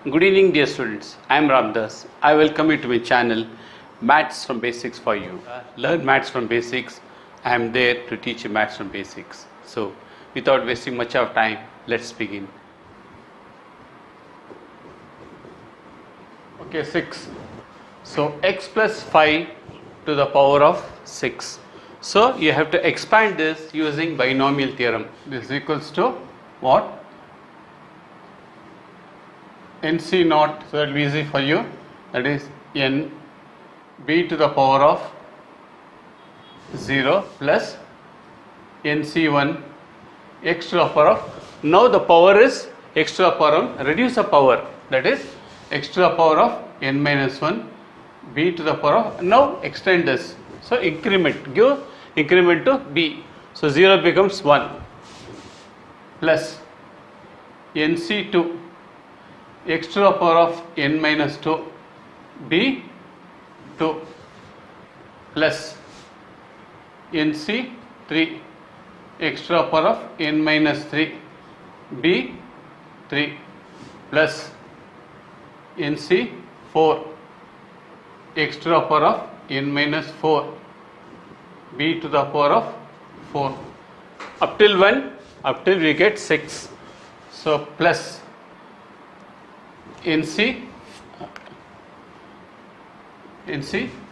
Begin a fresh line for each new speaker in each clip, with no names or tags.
Good evening, dear students. I am Ramdas. I welcome you to my channel, Maths from Basics for you. Learn Maths from Basics. I am there to teach you Maths from Basics. So, without wasting much of time, let's begin. Okay, 6. So, x plus 5 to the power of 6. So, you have to expand this using binomial theorem. This is equals to what? NC naught, so that will be easy for you, that is n b to the power of 0 plus nc1 x to the power of, now the power is x to the power of, reduce the power, that is x to the power of n minus 1 b to the power of, now extend this, so increment, give increment to b, so 0 becomes 1 plus nc2 x to the power of n minus 2 b 2 plus nc 3 x to the power of n minus 3 b 3 plus nc 4 x to the power of n minus 4 b to the power of 4 up till when? Up till we get 6. So plus nc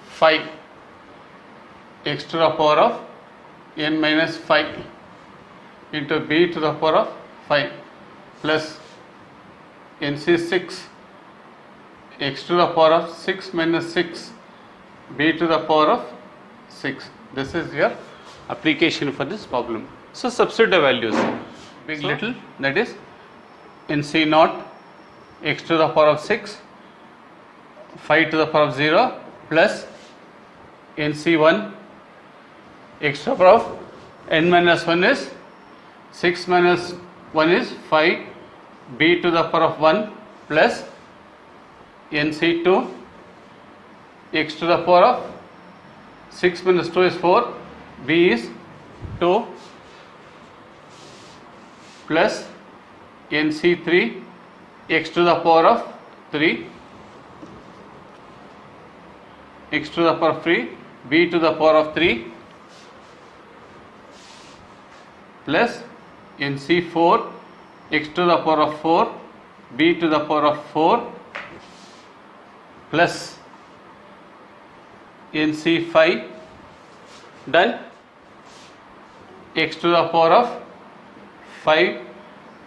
5 x to the power of n minus 5 into b to the power of 5 plus nc 6 x to the power of 6 minus 6 b to the power of 6. This is your application for this problem. So substitute the values, big so, little, that is nc naught x to the power of 6 5 to the power of 0 plus nc1 x to the power of n minus 1 is 6 minus 1 is 5 b to the power of 1 plus nc2 x to the power of 6 minus 2 is 4 b is 2 plus nc3 x to the power of 3 x to the power of 3 b to the power of 3 plus nc4 x to the power of 4 b to the power of 4 plus nc5 done x to the power of 5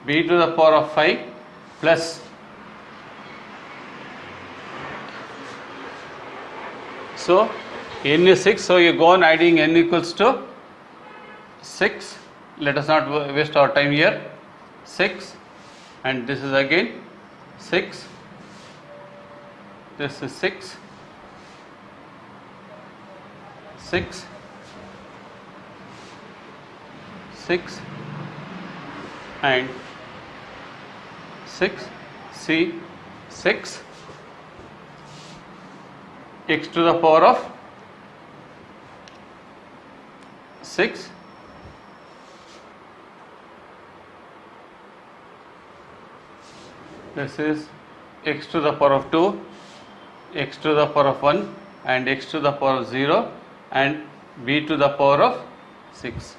b to the power of 5 plus so n is 6, so you go on adding n equals to 6, let us not waste our time here, 6 and this is again 6, this is 6 and 6 c 6 x to the power of 6 this is x to the power of 2 x to the power of 1 and x to the power of 0 and b to the power of 6.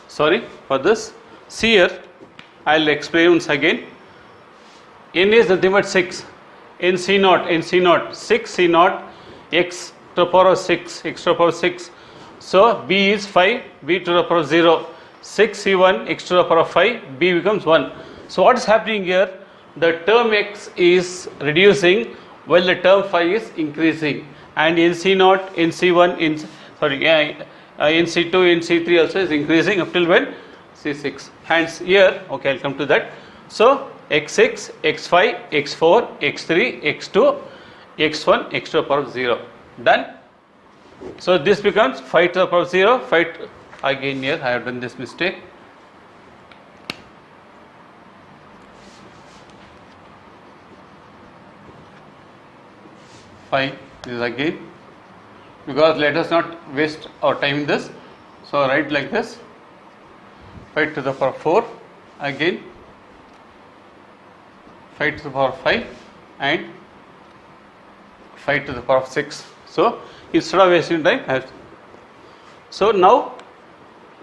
Sorry for this. See here, I will explain once again. N is nothing but 6, nc naught 6 c naught x to the power of 6 x to the power of 6, so b is 5 b to the power of 0 6 c1 x to the power of 5 b becomes 1. So what is happening here, the term x is reducing while the term 5 is increasing, and nc naught nc1 nc2 nc3 also is increasing up till when c6, hence here okay I will come to that. So x6 x5 x4 x3 x2 x1 x to the power of 0 done. So this becomes 5 to the power of 0 5 to, again here I have done this mistake, 5 this is again, because let us not waste our time in this, so write like this 5 to the power of 4 again 5 to the power of 5 and 5 to the power of 6. So instead of wasting time, so now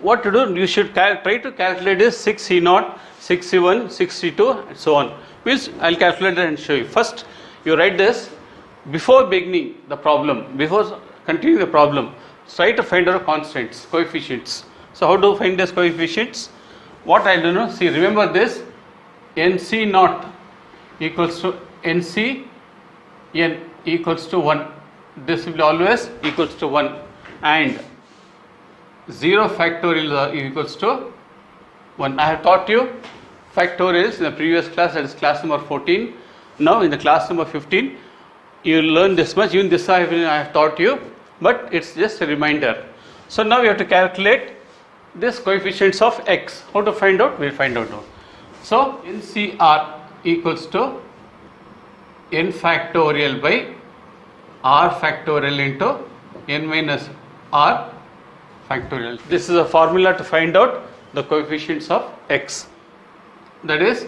what to do? You should try to calculate this 6C0, 6C1, 6C2 and so on. I'll calculate it and show you. First you write this before beginning the problem, before continuing the problem. Try to find out constants, coefficients. So how do you find these coefficients? What I do know, see, remember this, NC0 equals to NC n equals to 1. This will be always equals to 1, and 0 factorial equals to 1. I have taught you factorials in the previous class, that is class number 14. Now in the class number 15 you will learn this much. Even this I have taught you, but it's just a reminder. So now we have to calculate this coefficients of x. How to find out? We'll find out now. So NCR equals to n factorial by r factorial into n minus r factorial. This is a formula to find out the coefficients of x. That is,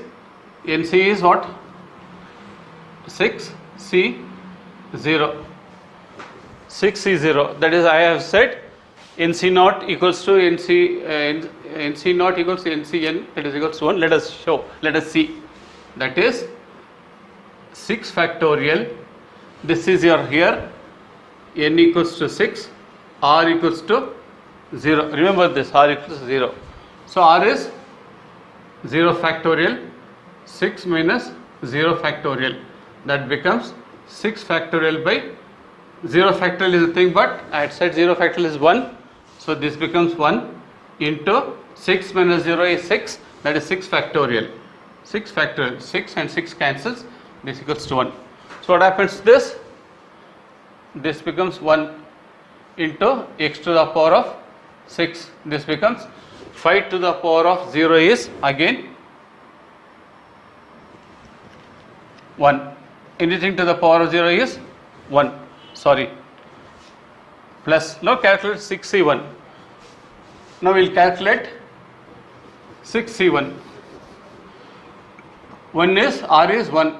NC is what? 6C0. 6C0. That is, I have said NC0 equals to NC0 equals to NCN, that is equals to 1. Let us see. That is 6 factorial. This is your here, n equals to 6, r equals to 0. Remember this, r equals to 0. So r is 0 factorial, 6 minus 0 factorial. That becomes 6 factorial by 0 factorial is a thing, but I had said 0 factorial is 1. So this becomes 1 into 6 minus 0 is 6, that is 6 factorial. 6 factorial, 6 and 6 cancels, this equals to 1. So what happens to this? This becomes 1 into x to the power of 6. This becomes 5 to the power of 0 is again 1. Anything to the power of 0 is 1. Sorry. Plus, now calculate 6C1. Now we will calculate 6C1. 1 is, r is 1.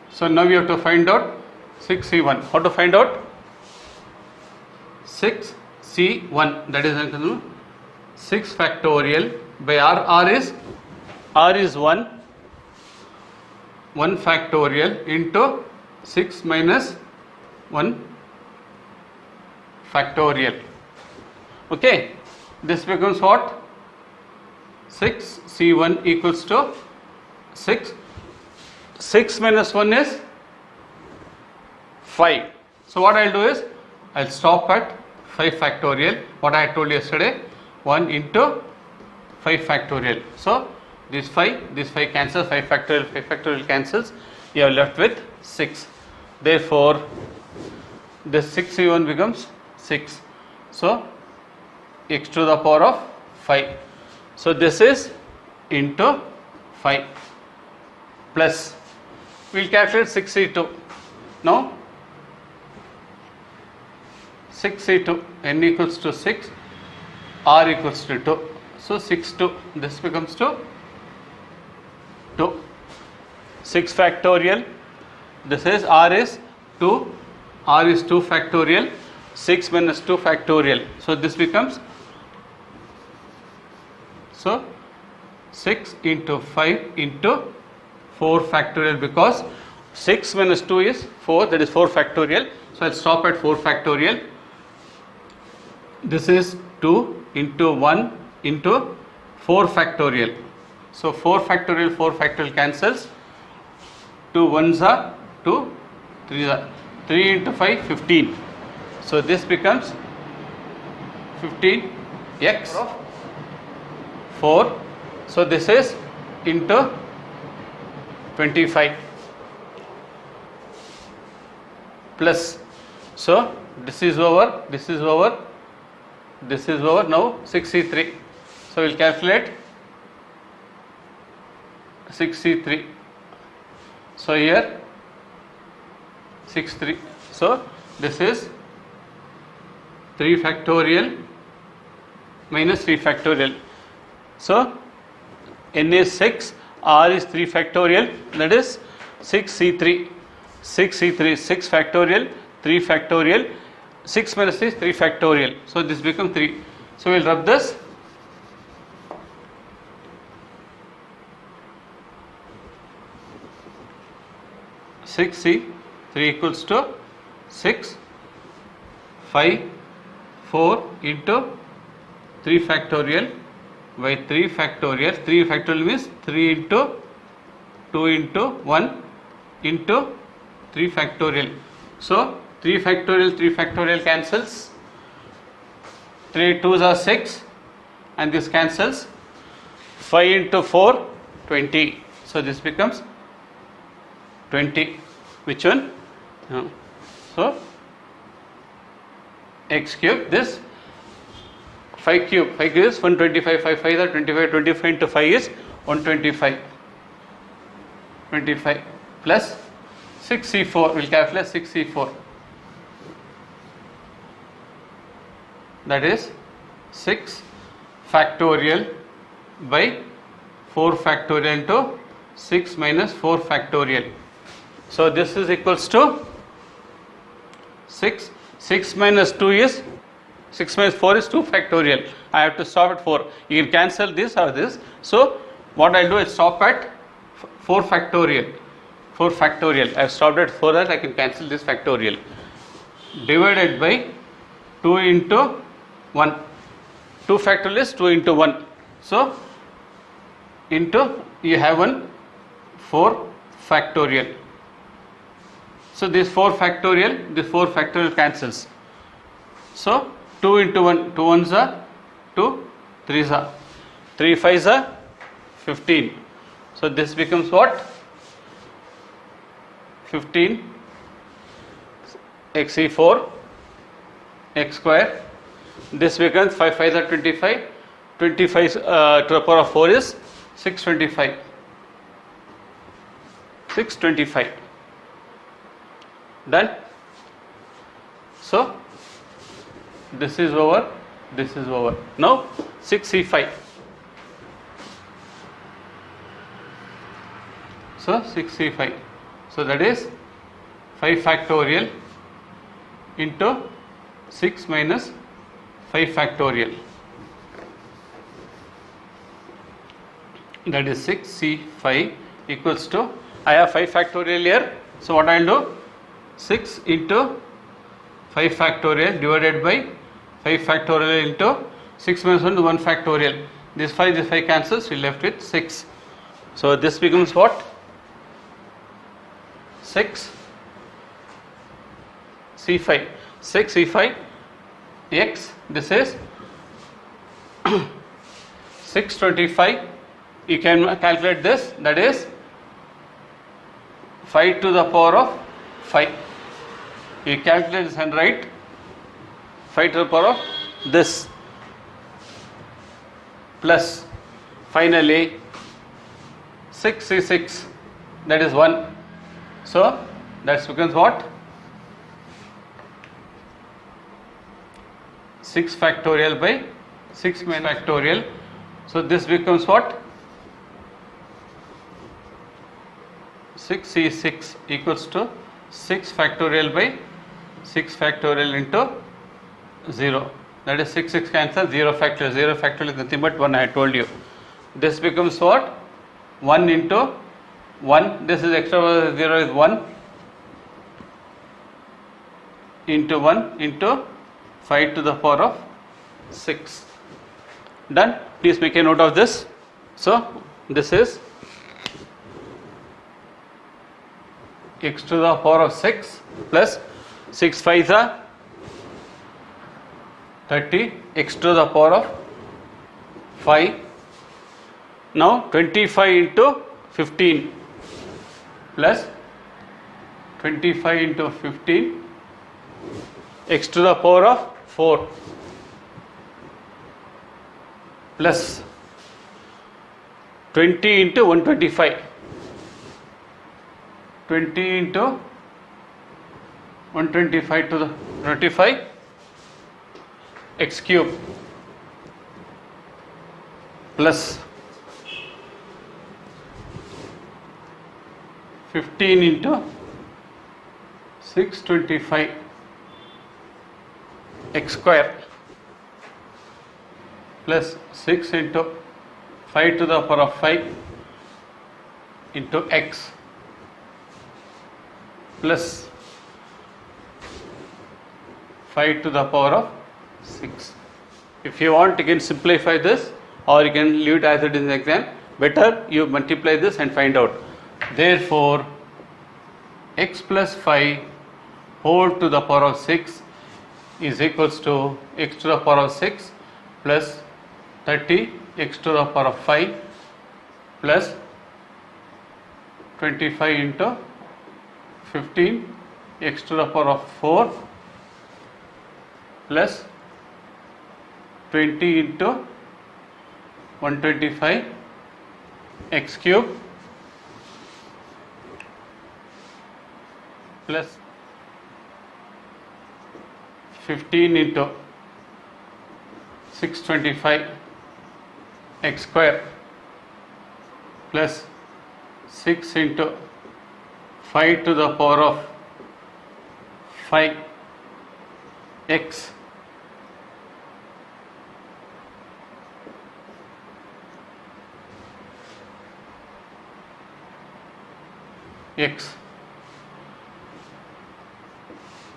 So now we have to find out 6C1. How to find out? 6C1, that is 6 factorial by r is 1 factorial into 6 minus 1 factorial. Okay, this becomes what? 6C1 equals to 6 minus 1 is 5. So what I'll do is, I'll stop at 5 factorial, what I told yesterday, 1 into 5 factorial. So this 5 cancels, 5 factorial cancels, you are left with 6. Therefore this 6C1 becomes 6. So x to the power of 5. So this is into 5 plus, we will calculate 6C2. Now 6C2, n equals to 6, r equals to 2. So 6 2, this becomes to 2. 6 factorial, this is r is 2, r is 2 factorial, 6 minus 2 factorial. So this becomes, so 6 into 5 into 4 factorial, because 6 minus 2 is 4, that is 4 factorial. So I'll stop at 4 factorial. This is 2 into 1 into 4 factorial. So 4 factorial cancels. 2 1s are 2, 3 are 3 into 5, 15. So this becomes 15x of 4. So this is into 25 plus. So this is over, this is over, this is over. Now 6C3. So we'll calculate 6C3. So here 6 3. So this is 3 factorial minus 3 factorial. So n is 6, r is 3 factorial, that is 6C3. 6c3 6 factorial, 3 factorial, 6 minus 3 is 3 factorial. So this becomes 3. So we will rub this. Six C 3 equals to 6 5 4 into 3 factorial by 3 factorial. 3 factorial means 3 into 2 into 1 into 3 factorial. So 3 factorial cancels. 3 2s are 6 and this cancels. 5 into 4 20. So this becomes 20. Which one? So x cube, this 5 cube. 5 cube is 125. 5 5 are 25. 25 into 5 is 125. 25 plus 6c4. We'll calculate 6c4. That is 6 factorial by 4 factorial into 6 minus 4 factorial. So this is equals to 6. 6 minus 2 is 6 minus 4 is 2 factorial. I have to stop at 4. You can cancel this or this. So what I'll do is stop at 4 factorial. 4 factorial. I have stopped at 4 that I can cancel this factorial. Divided by 2 into 1. 2 factorial is 2 into 1. So into you have one 4 factorial. So this 4 factorial cancels. So 2 into 1, 2 ones are 2, 3s are 3 5s are 15. So this becomes what? 15 xe4 x square. This becomes 5 5s are 25. 25 to the power of 4 is 625. 625. Done. So this is over. This is over. Now 6c5. So 6c5. So that is 5 factorial into 6 minus 5 factorial. That is 6c5 equals to, I have 5 factorial here. So what I will do? 6 into 5 factorial divided by 5 factorial into 6 minus 1 to 1 factorial. This 5 cancels, we left with 6. So this becomes what? 6 c5. 6 c5 x, this is 625. You can calculate this, that is 5 to the power of 5. You calculate this and write 5 to the power of this plus finally 6c6, that is 1. So that becomes what? 6 factorial by 6 minus factorial. So this becomes what? 6c6 equals to 6 factorial by 6 factorial into 0. That is 6 cancel, 0 factorial. 0 factorial is nothing but 1, I told you. This becomes what? 1 into 1. This is extra 0 is 1 into 1 into 5 to the power of 6. Done. Please make a note of this. So this is x to the power of 6 plus 6 5s are 30, x to the power of 5. Now 25 into 15 plus 25 into 15 x to the power of 4 plus 20 into 125. 20 into 125 to the 25 x cube plus 15 into 625 x square plus 6 into 5 to the power of 5 into x plus 5 to the power of 6. If you want, you can simplify this, or you can leave it as it is in the exam. Better you multiply this and find out. Therefore, x plus 5 whole to the power of 6 is equals to x to the power of 6 plus 30 x to the power of 5 plus 25 into 15 x to the power of 4 plus 20 into 125 x cube plus 15 into 625 x square plus 6 into 5 to the power of 5 x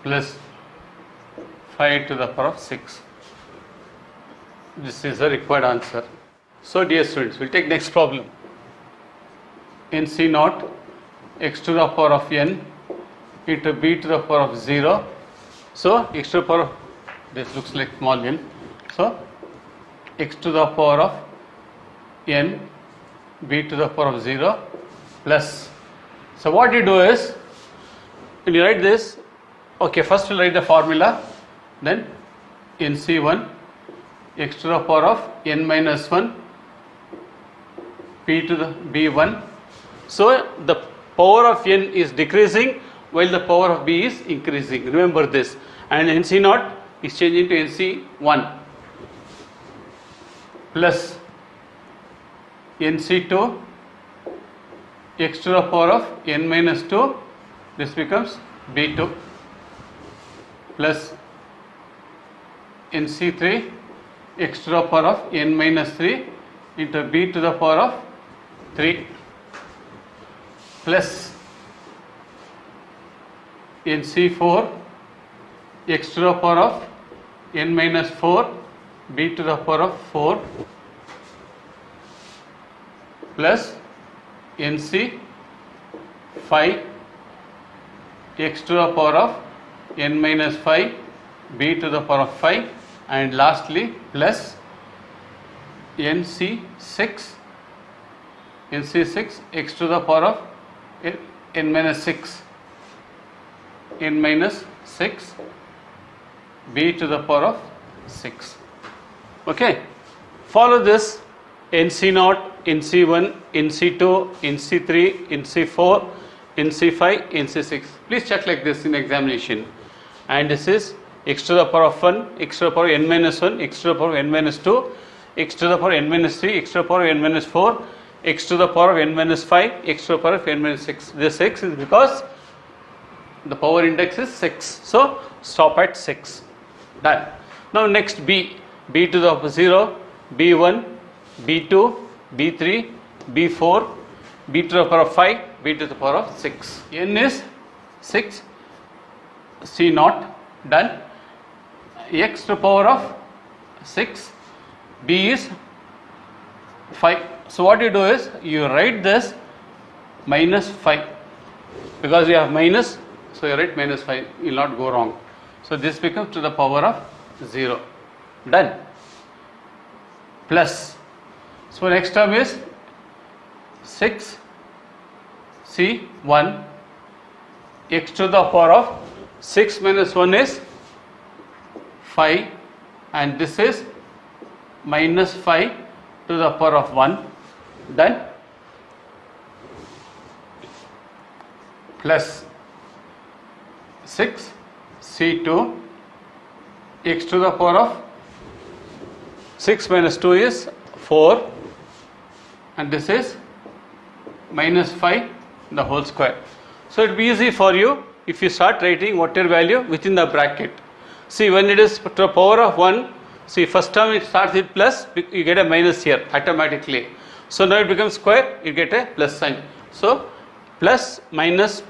plus 5 to the power of 6. This is the required answer. So dear students, we'll take next problem. In C naught, x to the power of n into b to the power of 0. So x to the power of, this looks like small n. So x to the power of n b to the power of 0 plus. So what you do is, when you write this, okay, first you write the formula, then in C1 x to the power of n minus 1 p to the b1. So the power of n is decreasing while the power of b is increasing. Remember this. And NC0 is changing to NC1 plus NC2 x to the power of n minus 2, this becomes b2 plus NC3 x to the power of n minus 3 into b to the power of 3 plus NC4 x to the power of n minus 4 b to the power of 4 plus NC5 x to the power of n minus 5 b to the power of 5, and lastly plus NC6 x to the power of n minus 6 b to the power of 6. Okay, follow this. NC0, NC1, NC2, NC3, NC4, NC5, NC6. Please check like this in examination. And this is x to the power of 1, x to the power of n minus 1, x to the power of n minus 2, x to the power of n minus 3, x to the power of n minus 4, x to the power of n minus 5, x to the power of n minus 6. This 6 is because the power index is 6. So stop at 6. Done. Now next b to the power 0, b1, b2, b3, b4, b to the power of 5, b to the power of 6. N is 6, C naught, done. X to the power of 6, b is 5. So what you do is, you write this minus 5, because you have minus, so you write minus 5, you will not go wrong. So this becomes to the power of 0, done, plus. So next term is 6 C1 x to the power of 6 minus 1 is 5, and this is minus 5 to the power of 1, done, plus 6 C2 x to the power of 6 minus 2 is 4, and this is minus 5 the whole square. So it will be easy for you if you start writing whatever value within the bracket. See, when it is to the power of 1, see, first term it starts with plus, you get a minus here automatically. So now it becomes square, you get a plus sign. So plus, minus,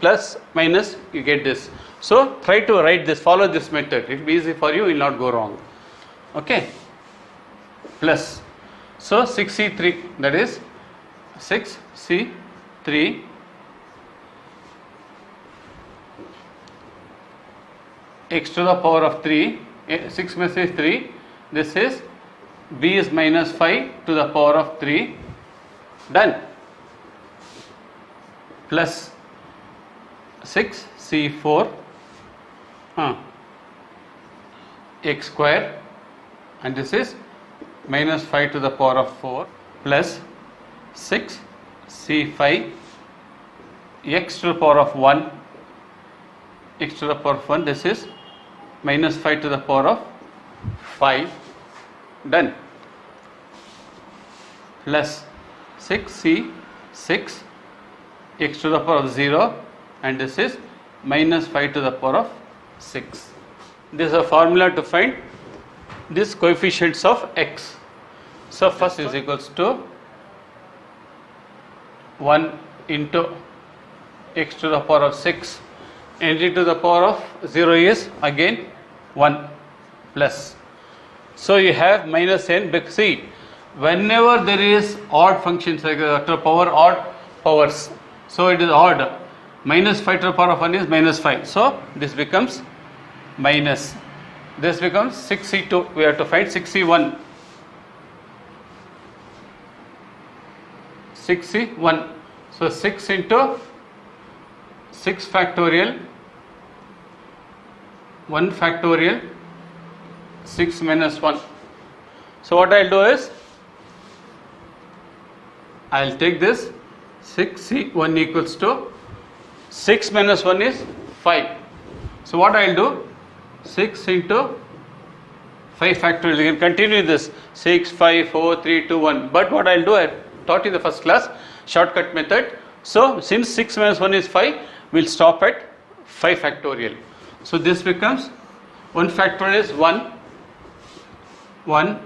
you get this. So try to write this, follow this method. It will be easy for you, will not go wrong. Okay. Plus. So 6C3, that is 6C3 x to the power of 3, 6 minus 3, this is b is minus 5 to the power of 3, done, plus 6C4 x square, and this is minus 5 to the power of 4, plus 6C5 x to the power of 1, x to the power of 1, this is minus 5 to the power of 5, done, plus 6C6 x to the power of 0, and this is minus 5 to the power of 6. This is a formula to find these coefficients of x. So first is equals to 1 into x to the power of 6, and e to the power of 0 is again 1 plus. So you have minus n, because see, whenever there is odd functions like to the power odd powers, so it is odd, minus 5 to the power of 1 is minus 5, so this becomes minus, this becomes 6C2, we have to find 6C1, 6C1, so 6 into 6 factorial, 1 factorial, 6 minus 1. So what I will do is, I will take this 6C1 equals to 6 minus 1 is 5. So what I will do, 6 into 5 factorial, you can continue this 6, 5, 4, 3, 2, 1. But what I will do, I taught in the first class, shortcut method. So since 6 minus 1 is 5, we will stop at 5 factorial. So this becomes 1 factorial is 1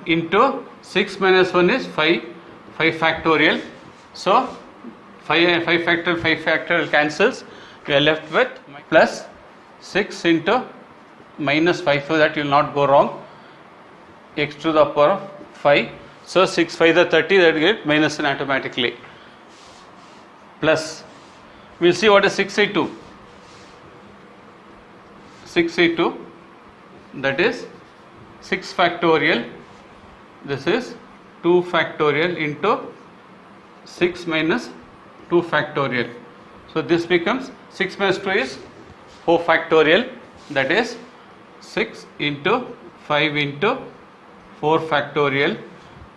into 6 minus 1 is 5 factorial. So 5 factorial cancels, we are left with plus 6 into minus 5, so that you will not go wrong, x to the power of 5. So 6 5 is 30, that will get minus n automatically, plus we will see what is 6C2. 6C2, that is 6 factorial, this is 2 factorial into 6 minus 2 factorial. So this becomes 6 minus 2 is 4 factorial, that is 6 into 5 into 4 factorial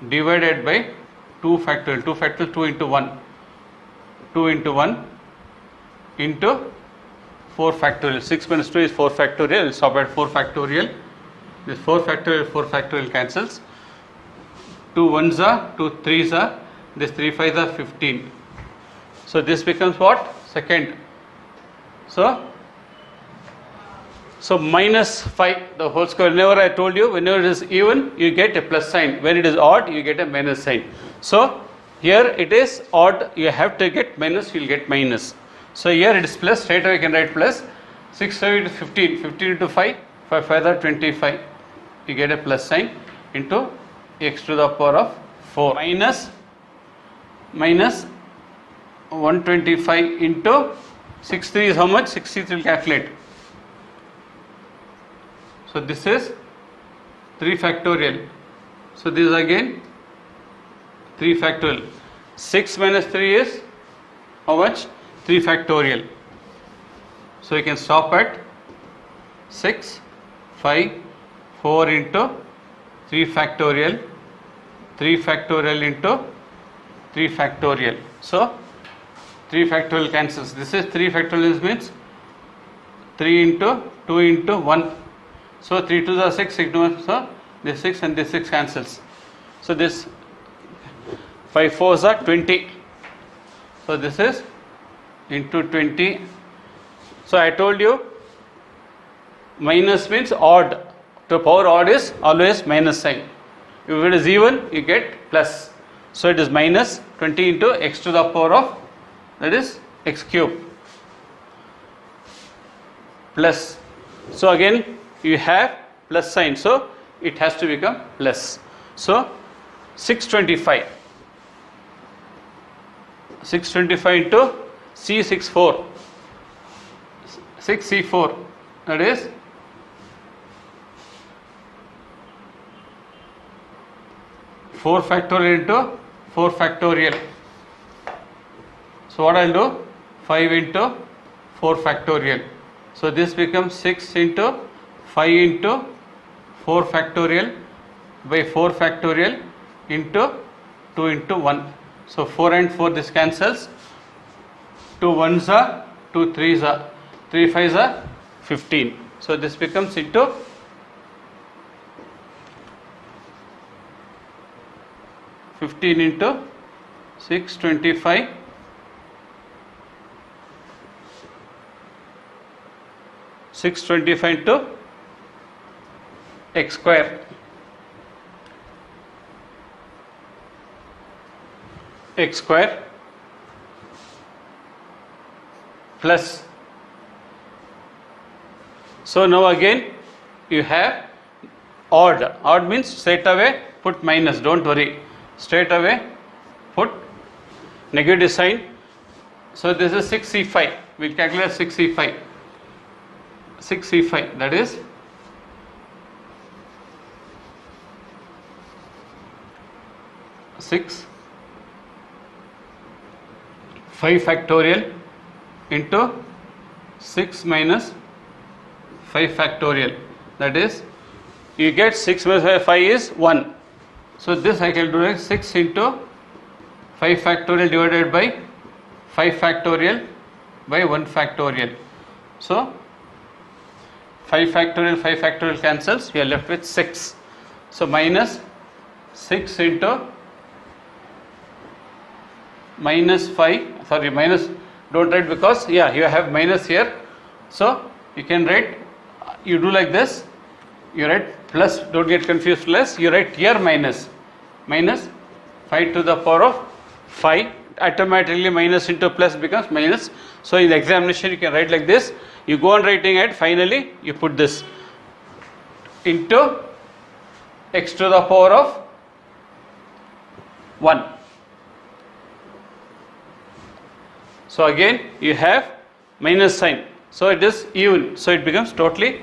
divided by 2 factorial, 2 factorial, 2 into 1, 2 into 1 into 4 factorial, 6 minus 2 is 4 factorial, we'll stop at 4 factorial, this 4 factorial cancels, 2 1s are, 2 3s are, this 3 5s are 15. So this becomes what? Second. So minus 5 the whole square. Whenever I told you, whenever it is even, you get a plus sign. When it is odd, you get a minus sign. So here it is odd, you have to get minus, you will get minus. So here it is plus, straight away you can write plus. 6 5 is 15, 15 into 5, 5 5 are 25. You get a plus sign into x to the power of 4 minus 125 into 63 is how much? 63 will calculate. So this is 3 factorial. So this is again 3 factorial. 6 minus 3 is how much? 3 factorial. So you can stop at 6, 5, 4 into 3 factorial, 3 factorial into 3 factorial. So 3 factorial cancels. This is 3 factorial means 3 into 2 into 1. So 3 2s are 6, 6 2s, so this 6 and this 6 cancels. So this 5 4s are 20. So this is into 20. So I told you minus means odd. To power odd is always minus sign. If it is even, you get plus. So it is minus 20 into x to the power of, that is x cube, plus. So again you have plus sign, so it has to become plus. So 625 into C64, 6C4, that is 4 factorial into 4 factorial. So what I will do? 5 into 4 factorial. So this becomes 6 into 5 into 4 factorial by 4 factorial into 2 into 1. So 4 and 4 this cancels. 2 1s are 2 3s are 3 5s are 15. So this becomes into 15 into 625 625 into x square plus. So now again you have odd. Odd means straight away put minus, don't worry. Straight away put negative sign. So this is 6C5. We calculate 6C5. 6C5, that is 6 5 factorial into 6 minus 5 factorial, that is you get 6 minus 5 is 1. So this I can do like 6 into 5 factorial divided by 5 factorial by 1 factorial. So 5 factorial cancels, we are left with 6. So minus 6 into minus 5, sorry, minus, don't write because you have minus here. So you can write, you do like this, you write plus, don't get confused, plus, you write here minus 5 to the power of 5, automatically minus into plus becomes minus. So in the examination you can write like this, you go on writing it, finally you put this into x to the power of 1. So again you have minus sign, so it is even, so it becomes totally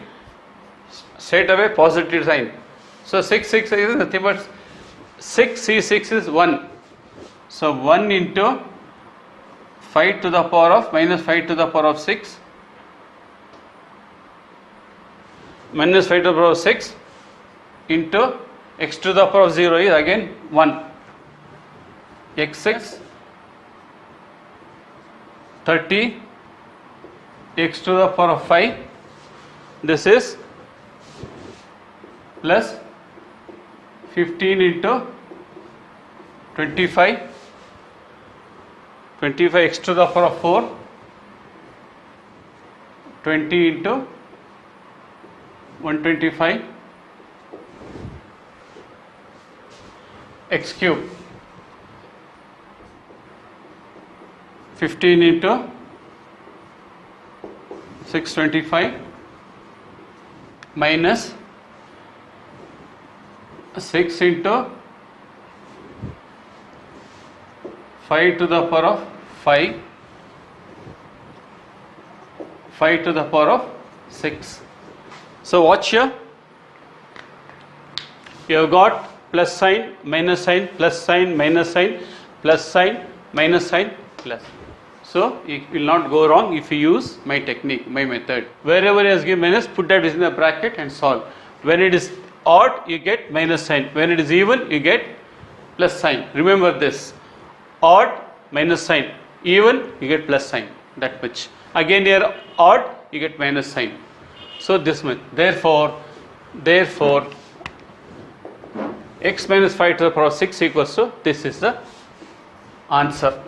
straight away positive sign. So 6 is nothing but 6C6 is 1. So 1 into 5 to the power of minus 5 to the power of 6 minus 5 to the power of 6 into x to the power of 0 is again 1. x6 30 x to the power of 5, this is plus 15 into 25 x to the power of 4, 20 into 125 x cube, 15 into 625 minus 6 into 5 to the power of 5 to the power of 6. So watch here, you have got plus sign, minus sign, plus sign, minus sign, plus sign, minus sign, plus. So it will not go wrong if you use my technique, my method. Wherever it has given minus, put that within the bracket and solve. When it is odd, you get minus sign. When it is even, you get plus sign. Remember this: odd, minus sign; even, you get plus sign. That much. Again here odd, you get minus sign. So this much. Therefore x minus 5 to the power of 6 equals to, this is the answer.